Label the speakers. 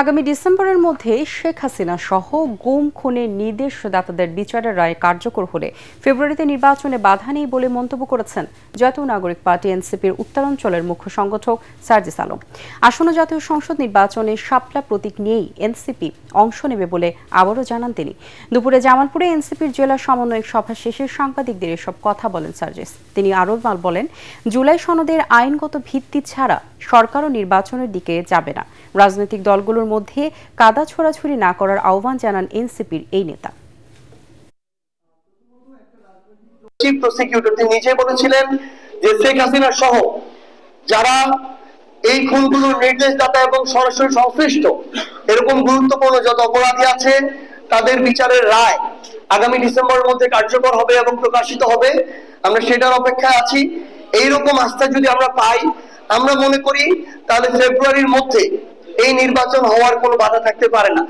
Speaker 1: আগামী ডিসেম্বরের মধ্যে শেখ হাসিনা সহ গুম খুনের নির্দেশদাতাদের বিচারের রায় কার্যকর হলে ফেব্রুয়ারিতে নির্বাচনে বাধা নেই বলে মন্তব্য করেছেন জাতীয় নাগরিক পার্টি এনসিপির উত্তরাঞ্চলের মুখ্য সংগঠক সার্জিস আলম। আসন্ন জাতীয় সংসদ নির্বাচনে শাপলা প্রতীক নিয়েই এনসিপি অংশ নেবে বলে আবারও জানান তিনি। দুপুরে জামালপুরে এনসিপির জেলা সমন্বয়ক সভা শেষে সাংবাদিকদের এসব কথা বলেন সার্জিস। তিনি আরও বলেন, জুলাই সনদের আইনগত ভিত্তি ছাড়া সরকারও নির্বাচনের দিকে যাবে না। রাজনৈতিক দলগুলোর মধ্যে কাদা ছোড়াছুড়ি না করার আহ্বান জানান এনসিপির এই নেতা।
Speaker 2: চিফ প্রসিকিউটর তিনি নিজে বলেছিলেন যে শেখ হাসিনা সহ যারা এই খুনগুলোর নির্দেশদাতা এবং সরাসরি সংশ্লিষ্ট এরকম গুরুত্বপূর্ণ যত অপরাধী আছে তাদের বিচারের রায় আগামী ডিসেম্বরের মধ্যে কার্যকর হবে এবং প্রকাশিত হবে। আমরা সেটার অপেক্ষায় আছি। এইরকম আস্থা যদি আমরা পাই, আমরা মনে করি তাহলে ফেব্রুয়ারির মধ্যে এই নির্বাচন হওয়ার কোনো বাধা থাকতে পারে না।